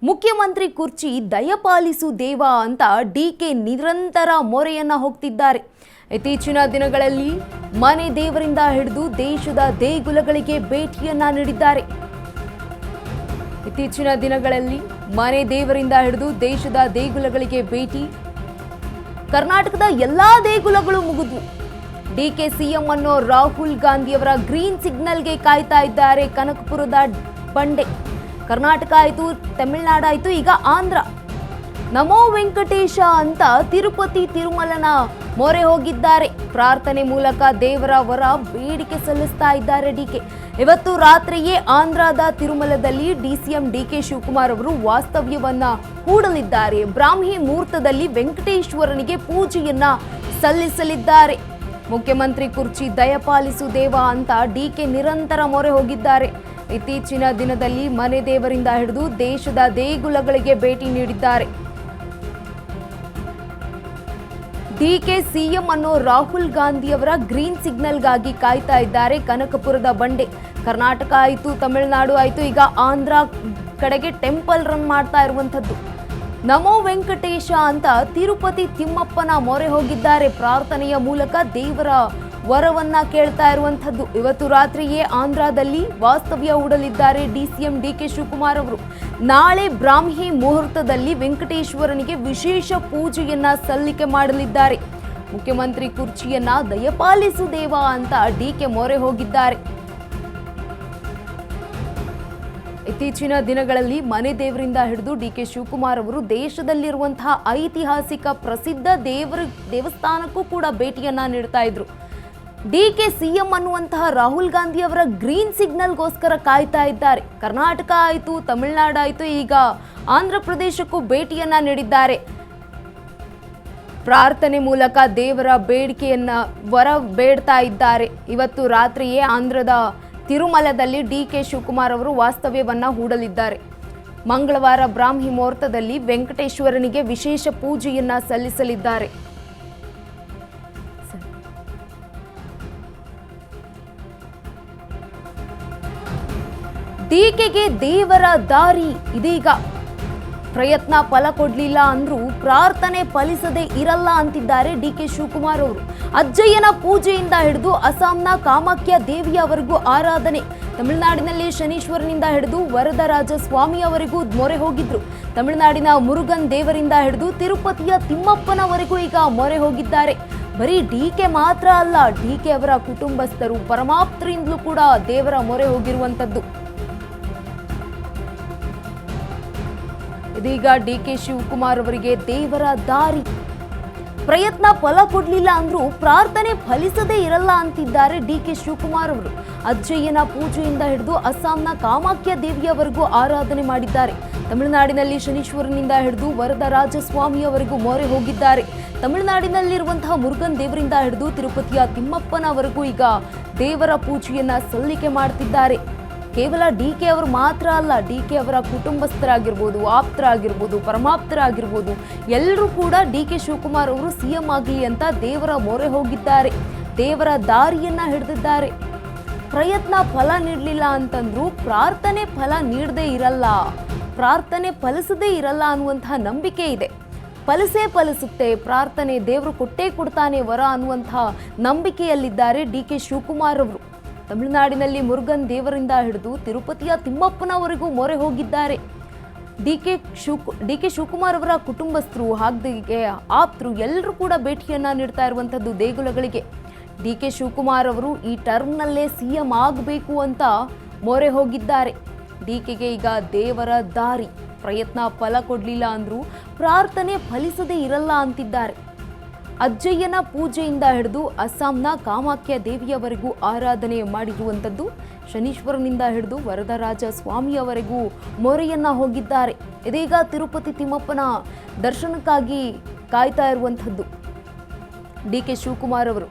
ಮುಖ್ಯಮಂತ್ರಿ ಕುರ್ಚಿ ದಯಪಾಲಿಸು ದೇವ ಅಂತ ಡಿಕೆ ನಿರಂತರ ಮೊರೆಯನ್ನ ಹೋಗ್ತಿದ್ದಾರೆ. ಇತ್ತೀಚಿನ ದಿನಗಳಲ್ಲಿ ಮನೆ ದೇವರಿಂದ ಹಿಡಿದು ದೇಶದ ದೇಗುಲಗಳಿಗೆ ಭೇಟಿಯನ್ನ ನೀಡಿದ್ದಾರೆ. ಇತ್ತೀಚಿನ ದಿನಗಳಲ್ಲಿ ಮನೆ ದೇವರಿಂದ ಹಿಡಿದು ದೇಶದ ದೇಗುಲಗಳಿಗೆ ಭೇಟಿ. ಕರ್ನಾಟಕದ ಎಲ್ಲಾ ದೇಗುಲಗಳು ಮುಗಿದ್ವು. ಡಿಕೆ ಸಿಎಂ ಅನ್ನೋ ರಾಹುಲ್ ಗಾಂಧಿಯವರ ಗ್ರೀನ್ ಸಿಗ್ನಲ್ಗೆ ಕಾಯ್ತಾ ಇದ್ದಾರೆ ಕನಕಪುರದ ಬಂಡೆ. ಕರ್ನಾಟಕ ಆಯಿತು, ತಮಿಳುನಾಡು ಆಯಿತು, ಈಗ ಆಂಧ್ರ. ನಮೋ ವೆಂಕಟೇಶ ಅಂತ ತಿರುಪತಿ ತಿರುಮಲನ ಮೊರೆ ಹೋಗಿದ್ದಾರೆ. ಪ್ರಾರ್ಥನೆ ಮೂಲಕ ದೇವರ ವರ ಬೇಡಿಕೆ ಸಲ್ಲಿಸ್ತಾ ಇದ್ದಾರೆ ಡಿಕೆ. ಇವತ್ತು ರಾತ್ರಿಯೇ ಆಂಧ್ರದ ತಿರುಮಲದಲ್ಲಿ ಡಿಸಿಎಂ ಡಿಕೆ ಶಿವಕುಮಾರ್ ಅವರು ವಾಸ್ತವ್ಯವನ್ನ ಹೂಡಲಿದ್ದಾರೆ. ಬ್ರಾಹ್ಮಿ ಮುಹೂರ್ತದಲ್ಲಿ ವೆಂಕಟೇಶ್ವರನಿಗೆ ಪೂಜೆಯನ್ನ ಸಲ್ಲಿಸಲಿದ್ದಾರೆ. ಮುಖ್ಯಮಂತ್ರಿ ಕುರ್ಚಿ ದಯಪಾಲಿಸು ದೇವ ಅಂತ ಡಿಕೆ ನಿರಂತರ ಮೊರೆ ಹೋಗಿದ್ದಾರೆ. ಇತ್ತೀಚಿನ ದಿನದಲ್ಲಿ ಮನೆ ದೇವರಿಂದ ಹಿಡಿದು ದೇಶದ ದೇಗುಲಗಳಿಗೆ ಭೇಟಿ ನೀಡಿದ್ದಾರೆ. ಡಿಕೆ ಸಿಎಂ ಅನ್ನೋ ರಾಹುಲ್ ಗಾಂಧಿಯವರ ಗ್ರೀನ್ ಸಿಗ್ನಲ್ಗಾಗಿ ಕಾಯ್ತಾ ಇದ್ದಾರೆ ಕನಕಪುರದ ಬಂಡೆ. ಕರ್ನಾಟಕ ಆಯಿತು, ತಮಿಳುನಾಡು ಆಯಿತು, ಈಗ ಆಂಧ್ರ ಕಡೆಗೆ ಟೆಂಪಲ್ ರನ್ ಮಾಡ್ತಾ ಇರುವಂಥದ್ದು. ನಮೋ ವೆಂಕಟೇಶ ಅಂತ ತಿರುಪತಿ ತಿಮ್ಮಪ್ಪನ ಮೊರೆ ಹೋಗಿದ್ದಾರೆ. ಪ್ರಾರ್ಥನೆಯ ಮೂಲಕ ದೇವರ ವರವನ್ನ ಕೇಳ್ತಾ ಇರುವಂಥದ್ದು. ಇವತ್ತು ರಾತ್ರಿಯೇ ಆಂಧ್ರದಲ್ಲಿ ವಾಸ್ತವ್ಯ ಹೂಡಲಿದ್ದಾರೆ ಡಿಸಿಎಂ ಡಿಕೆ ಶಿವಕುಮಾರ್ ಅವರು. ನಾಳೆ ಬ್ರಾಹ್ಮಿ ಮುಹೂರ್ತದಲ್ಲಿ ವೆಂಕಟೇಶ್ವರನಿಗೆ ವಿಶೇಷ ಪೂಜೆಯನ್ನ ಸಲ್ಲಿಕೆ ಮಾಡಲಿದ್ದಾರೆ. ಮುಖ್ಯಮಂತ್ರಿ ಕುರ್ಚಿಯನ್ನ ದಯಪಾಲಿಸು ದೇವ ಅಂತ ಡಿಕೆ ಮೊರೆ ಹೋಗಿದ್ದಾರೆ. ಇತ್ತೀಚಿನ ದಿನಗಳಲ್ಲಿ ಮನೆ ದೇವರಿಂದ ಹಿಡಿದು ಡಿಕೆ ಶಿವಕುಮಾರ್ ಅವರು ದೇಶದಲ್ಲಿರುವಂತಹ ಐತಿಹಾಸಿಕ ಪ್ರಸಿದ್ಧ ದೇವಸ್ಥಾನಕ್ಕೂ ಕೂಡ ಭೇಟಿಯನ್ನ ನೀಡ್ತಾ ಇದ್ರು. ಡಿಕೆ ಸಿಎಂ ಅನ್ನುವಂತಹ ರಾಹುಲ್ ಗಾಂಧಿ ಅವರ ಗ್ರೀನ್ ಸಿಗ್ನಲ್ಗೋಸ್ಕರ ಕಾಯ್ತಾ ಇದ್ದಾರೆ. ಕರ್ನಾಟಕ ಆಯಿತು, ತಮಿಳುನಾಡು ಆಯಿತು, ಈಗ ಆಂಧ್ರ ಪ್ರದೇಶಕ್ಕೂ ಭೇಟಿಯನ್ನ ನೀಡಿದ್ದಾರೆ. ಪ್ರಾರ್ಥನೆ ಮೂಲಕ ದೇವರ ಬೇಡಿಕೆಯನ್ನ ವರ ಬೇಡ್ತಾ ಇದ್ದಾರೆ. ಇವತ್ತು ರಾತ್ರಿಯೇ ಆಂಧ್ರದ ತಿರುಮಲದಲ್ಲಿ ಡಿಕೆ ಶಿವಕುಮಾರ್ ಅವರು ವಾಸ್ತವ್ಯವನ್ನ ಹೂಡಲಿದ್ದಾರೆ. ಮಂಗಳವಾರ ಬ್ರಾಹ್ಮಿ ಮುಹೂರ್ತದಲ್ಲಿ ವೆಂಕಟೇಶ್ವರನಿಗೆ ವಿಶೇಷ ಪೂಜೆಯನ್ನ ಸಲ್ಲಿಸಲಿದ್ದಾರೆ. ಡಿಕೆಗೆ ದೇವರ ದಾರಿ ಇದೀಗ. ಪ್ರಯತ್ನ ಫಲ ಕೊಡ್ಲಿಲ್ಲ ಅಂದ್ರೂ ಪ್ರಾರ್ಥನೆ ಫಲಿಸದೆ ಇರಲ್ಲ ಅಂತಿದ್ದಾರೆ ಡಿಕೆ ಶಿವಕುಮಾರ್ ಅವರು. ಅಜ್ಜಯ್ಯನ ಪೂಜೆಯಿಂದ ಹಿಡಿದು ಅಸ್ಸಾಂನ ಕಾಮಾಖ್ಯ ದೇವಿಯವರೆಗೂ ಆರಾಧನೆ. ತಮಿಳುನಾಡಿನಲ್ಲಿ ಶನೀಶ್ವರನಿಂದ ಹಿಡಿದು ವರದರಾಜ ಸ್ವಾಮಿಯವರೆಗೂ ಮೊರೆ ಹೋಗಿದ್ರು. ತಮಿಳುನಾಡಿನ ಮುರುಗನ್ ದೇವರಿಂದ ಹಿಡಿದು ತಿರುಪತಿಯ ತಿಮ್ಮಪ್ಪನವರೆಗೂ ಈಗ ಮೊರೆ ಹೋಗಿದ್ದಾರೆ. ಬರೀ ಡಿಕೆ ಮಾತ್ರ ಅಲ್ಲ, ಡಿಕೆ ಅವರ ಕುಟುಂಬಸ್ಥರು ಪರಮಾಪ್ತರಿಂದಲೂ ಕೂಡ ದೇವರ ಮೊರೆ ಹೋಗಿರುವಂತದ್ದು. ಇದೀಗ ಡಿಕೆ ಶಿವಕುಮಾರ್ ಅವರಿಗೆ ದೇವರ ದಾರಿ. ಪ್ರಯತ್ನ ಫಲ ಕೊಡ್ಲಿಲ್ಲ ಅಂದ್ರೂ ಪ್ರಾರ್ಥನೆ ಫಲಿಸದೇ ಇರಲ್ಲ ಅಂತಿದ್ದಾರೆ ಡಿಕೆ ಶಿವಕುಮಾರ್ ಅವರು. ಅಜ್ಜಯ್ಯನ ಪೂಜೆಯಿಂದ ಹಿಡಿದು ಅಸ್ಸಾಂನ ಕಾಮಾಖ್ಯ ದೇವಿಯವರೆಗೂ ಆರಾಧನೆ ಮಾಡಿದ್ದಾರೆ. ತಮಿಳುನಾಡಿನಲ್ಲಿ ಶನೀಶ್ವರನಿಂದ ಹಿಡಿದು ವರದರಾಜ ಸ್ವಾಮಿಯವರೆಗೂ ಮೊರೆ ಹೋಗಿದ್ದಾರೆ. ತಮಿಳುನಾಡಿನಲ್ಲಿರುವಂತಹ ಮುರುಗನ್ ದೇವರಿಂದ ಹಿಡಿದು ತಿರುಪತಿಯ ತಿಮ್ಮಪ್ಪನವರೆಗೂ ಈಗ ದೇವರ ಪೂಜೆಯನ್ನ ಸಲ್ಲಿಕೆ ಮಾಡ್ತಿದ್ದಾರೆ. ಕೇವಲ ಡಿಕೆ ಅವರು ಮಾತ್ರ ಅಲ್ಲ, ಡಿಕೆ ಅವರ ಕುಟುಂಬಸ್ಥರಾಗಿರ್ಬೋದು, ಆಪ್ತರಾಗಿರ್ಬೋದು, ಪರಮಾಪ್ತರಾಗಿರ್ಬೋದು, ಎಲ್ಲರೂ ಕೂಡ ಡಿಕೆ ಶಿವಕುಮಾರ್ ಅವರು ಸಿಎಂ ಆಗಲಿ ಅಂತ ದೇವರ ಮೊರೆ ಹೋಗಿದ್ದಾರೆ. ದೇವರ ದಾರಿಯನ್ನ ಹಿಡಿದಿದ್ದಾರೆ. ಪ್ರಯತ್ನ ಫಲ ನೀಡಲಿಲ್ಲ ಅಂತಂದ್ರೂ ಪ್ರಾರ್ಥನೆ ಫಲ ನೀಡದೇ ಇರಲ್ಲ, ಪ್ರಾರ್ಥನೆ ಫಲಿಸದೇ ಇರಲ್ಲ ಅನ್ನುವಂತಹ ನಂಬಿಕೆ ಇದೆ. ಫಲಿಸುತ್ತೆ ಪ್ರಾರ್ಥನೆ, ದೇವರು ಕೊಟ್ಟೇ ಕೊಡ್ತಾನೆ ವರ ಅನ್ನುವಂತಹ ನಂಬಿಕೆಯಲ್ಲಿದ್ದಾರೆ ಡಿಕೆ ಶಿವಕುಮಾರ್ ಅವರು. ತಮಿಳುನಾಡಿನಲ್ಲಿ ಮುರುಗನ್ ದೇವರಿಂದ ಹಿಡಿದು ತಿರುಪತಿಯ ತಿಮ್ಮಪ್ಪನವರೆಗೂ ಮೊರೆ ಹೋಗಿದ್ದಾರೆ. ಡಿಕೆ ಶಿವಕುಮಾರ್ ಅವರ ಕುಟುಂಬಸ್ಥರು ಹಾಗೆ ಆಪ್ತರು ಎಲ್ಲರೂ ಕೂಡ ಭೇಟಿಯನ್ನ ನೀಡ್ತಾ ಇರುವಂತದ್ದು ದೇಗುಲಗಳಿಗೆ. ಡಿಕೆ ಶಿವಕುಮಾರ್ ಅವರು ಈ ಟರ್ಮ್ನಲ್ಲೇ ಸಿಎಂ ಆಗಬೇಕು ಅಂತ ಮೊರೆ ಹೋಗಿದ್ದಾರೆ. ಡಿಕೆಗೆ ಈಗ ದೇವರ ದಾರಿ. ಪ್ರಯತ್ನ ಫಲ ಕೊಡ್ಲಿಲ್ಲ ಅಂದ್ರೂ ಪ್ರಾರ್ಥನೆ ಫಲಿಸದೇ ಇರಲ್ಲ ಅಂತಿದ್ದಾರೆ. ಅಜ್ಜಯ್ಯನ ಪೂಜೆಯಿಂದ ಹಿಡಿದು ಅಸ್ಸಾಂನ ಕಾಮಾಖ್ಯ ದೇವಿಯವರೆಗೂ ಆರಾಧನೆ ಮಾಡಿರುವಂಥದ್ದು. ಶನೀಶ್ವರನಿಂದ ಹಿಡಿದು ವರದರಾಜ ಸ್ವಾಮಿಯವರೆಗೂ ಮೊರೆಯನ್ನ ಹೋಗಿದ್ದಾರೆ. ಇದೀಗ ತಿರುಪತಿ ತಿಮ್ಮಪ್ಪನ ದರ್ಶನಕ್ಕಾಗಿ ಕಾಯ್ತಾ ಇರುವಂಥದ್ದು ಡಿಕೆ ಶಿವಕುಮಾರ್ ಅವರು.